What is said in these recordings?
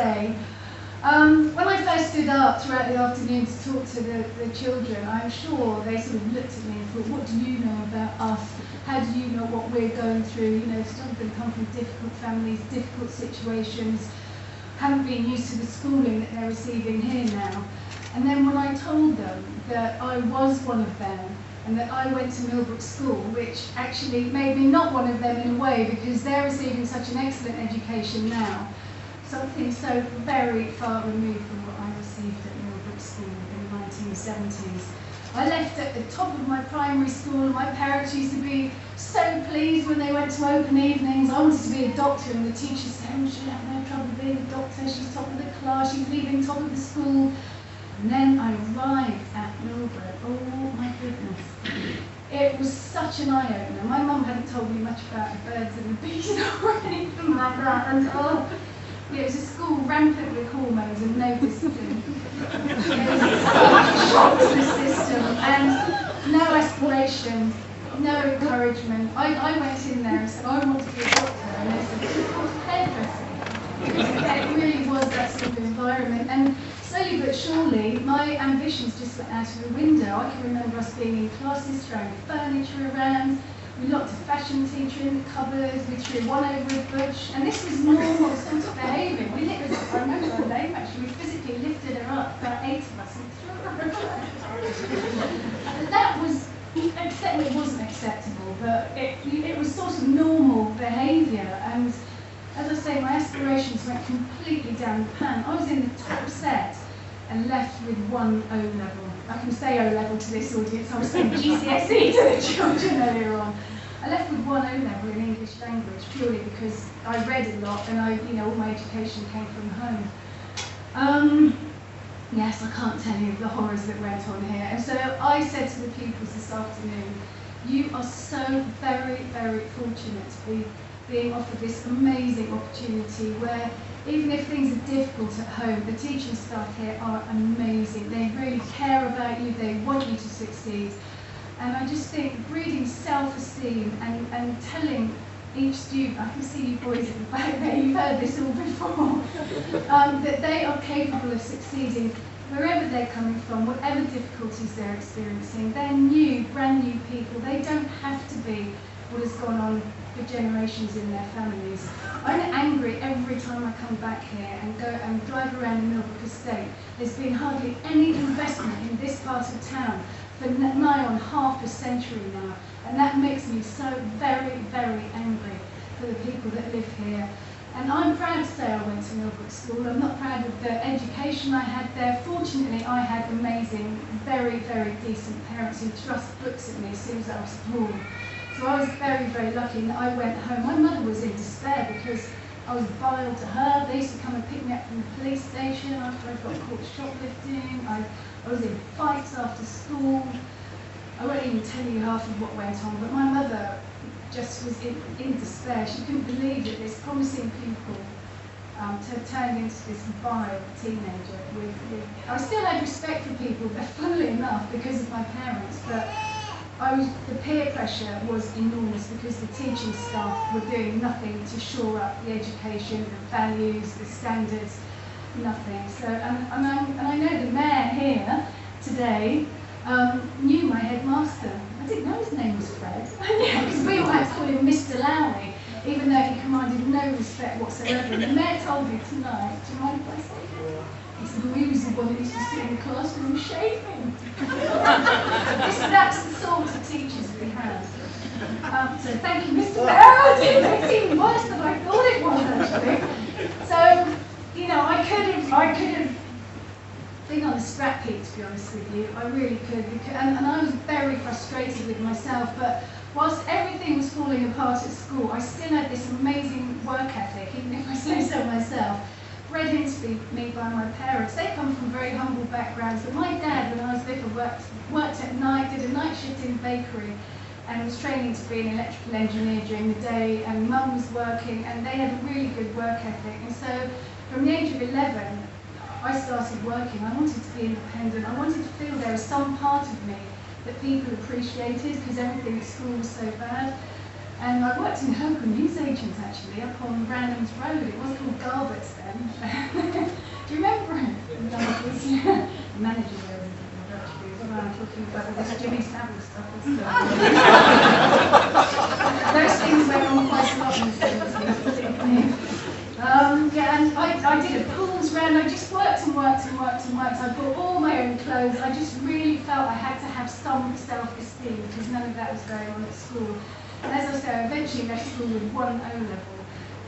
say. When I first stood up throughout the afternoon to talk to the children, I'm sure they sort of looked at me and thought, what do you know about us? How do you know what we're going through? You know, some of them come from difficult families, difficult situations, haven't been used to the schooling that they're receiving here now. And then when I told them that I was one of them, and that I went to Millbrook School, which actually made me not one of them in a way, because they're receiving such an excellent education now, something so very far removed from what I received at Millbrook School in the 1970s. I left at the top of my primary school, and my parents used to be so pleased when they went to open evenings. I wanted to be a doctor, and the teacher said, oh, she'll have no trouble being a doctor, she's top of the class, she's leaving top of the school. And then I arrived at Millbrook. Oh my goodness. It was such an eye-opener. My mum hadn't told me much about the birds and the bees or anything like that. And it was a school rampant with hormones and no discipline. There was a shock to the system and no aspiration, no encouragement. I went in there and said, I want to be a doctor. And they said, it's called hairdressing. It really was that sort of environment. And slowly but surely, my ambitions just went out of the window. I can remember us being in classes, throwing furniture around. We locked a fashion teacher in the cupboard. We threw one over a bush. And this was normal sort of behaviour. We literally, I remember her name actually, we physically lifted her up, about 8 of us, and threw her over. And that was, it wasn't acceptable, but it was sort of normal behaviour. And as I say, my aspirations went completely down the pan. I was in the top set and left with 1 O level. I can say O level to this audience. I was saying GCSE to the children earlier on. I left with 1 O level in English language purely because I read a lot and all my education came from home. Yes, I can't tell you the horrors that went on here. And so I said to the pupils this afternoon, you are so very, very fortunate to be being offered this amazing opportunity where even if things are difficult at home, the teaching staff here are amazing. They really care about you, they want you to succeed. And I just think breeding self-esteem and telling each student, I can see you boys at the back there, you've heard this all before, that they are capable of succeeding wherever they're coming from, whatever difficulties they're experiencing. They're new, brand new people. They don't have to be what has gone on for generations in their families. I'm angry every time I come back here and go and drive around the Millbrook estate. There's been hardly any investment in this part of town for nigh on half a century now, and that makes me so very, very angry for the people that live here. And I'm proud to say I went to Millbrook School. I'm not proud of the education I had there. Fortunately, I had amazing, very, very decent parents who thrust books at me as soon as I was born. So I was very, very lucky that I went home. My mother was in despair because I was vile to her. They used to come and pick me up from the police station after I got caught shoplifting. I was in fights after school. I won't even tell you half of what went on, but my mother just was in despair. She couldn't believe that this promising pupil turned into this vile teenager. I still had respect for people, but funnily enough, because of my parents, but the peer pressure was enormous because the teaching staff were doing nothing to shore up the education, the values, the standards, nothing. So, and I know the mayor here today knew my headmaster. I didn't know his name was Fred. Yeah, because we all had to call him Mr. Lowry, even though he commanded no respect whatsoever. And the mayor told me tonight, do you mind if I say that? He said, well, he was the one that used to sit in the classroom shaving. That's the sort of teachers we had. So thank you, Mr. Mayor. It's even worse than I thought it was, actually. So, I could have been on the scrap heap, to be honest with you. I really could. And I was very frustrated with myself. But whilst everything was falling apart at school, I still had this amazing work ethic, even if I say so myself, bred into me by my parents. They come from very humble backgrounds, but my dad, when I was little, worked at night, did a night shift in bakery, and was training to be an electrical engineer during the day, and mum was working, and they had a really good work ethic. And so from the age of 11, I started working. I wanted to be independent. I wanted to feel there was some part of me that people appreciated, because everything at school was so bad. And I worked in a local newsagent actually, up on Brandon's Road. It was called Garbutt's then. Do you remember it? Garbutt's, yeah. The manager there was actually as well. I'm talking about all this Jimmy Savile stuff. Those things went on quite a lot in the 70s, particularly. Yeah, and I did a pools round. I just worked and worked and worked and worked. I bought all my own clothes. I just really felt I had to have some self-esteem because none of that was going on at school. And as I say, I eventually left school with 1 O-level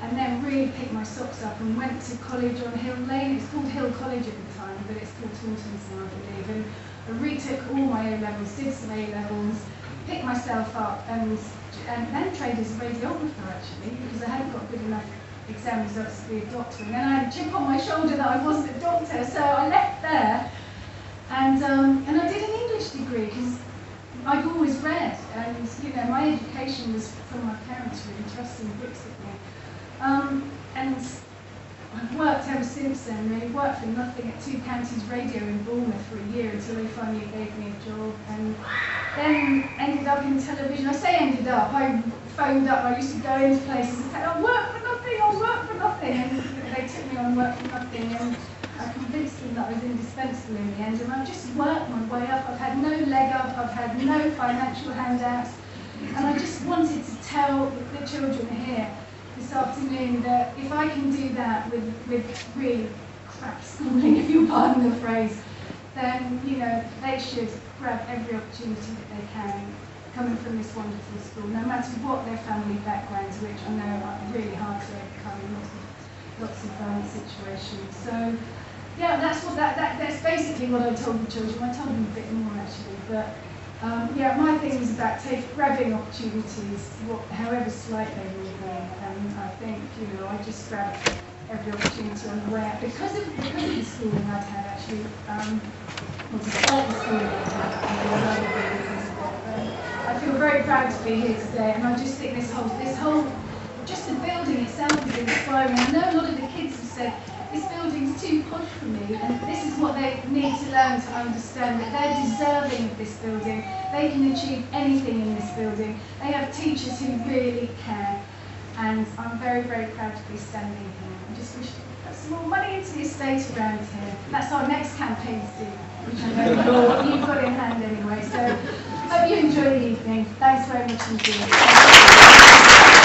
and then really picked my socks up and went to college on Hill Lane. It's called Hill College at the time, but it's called Taunton's now, I believe. And I retook all my O-levels, did some A-levels, picked myself up and then trained as a radiographer actually because I hadn't got good enough exam results to be a doctor. And then I had a chip on my shoulder that I wasn't a doctor, so I left there and I did an English degree because I'd always read, and you know, my education was from my parents really trusting books at me. And I've worked ever since then, really worked for nothing at Two Counties Radio in Bournemouth for a year until they finally gave me a job, and then ended up in television. I say ended up, I phoned up, I used to go into places and say, I'll work for nothing, and they took me on work for nothing, and I convinced them that I was indispensable in the end, and I've just worked my way up. I've had no leg up, I've had no financial handouts, and I just wanted to tell the children here this afternoon that if I can do that with really crap schooling, if you'll pardon the phrase, then you know they should grab every opportunity that they can coming from this wonderful school, no matter what their family backgrounds, which I know are really hard to overcome in lots of situations. So yeah, that's basically what I told the children. I told them a bit more actually, but yeah, my thing was about grabbing opportunities, however slight they will be, and I think you know I just grabbed every opportunity on the way out because of the schooling I'd had actually. Despite the schooling I'd had, I feel very proud to be here today, and I just think this whole, just the building itself is inspiring. I know a lot of the kids have said, this building's too posh for me, and this is what they need to learn to understand, that they're deserving of this building. They can achieve anything in this building. They have teachers who really care, and I'm very, very proud to be standing here. I just wish to put some more money into the estate around here. That's our next campaign, Steve, which I know you've got in hand anyway. So hope you enjoy the evening. Thanks very much indeed.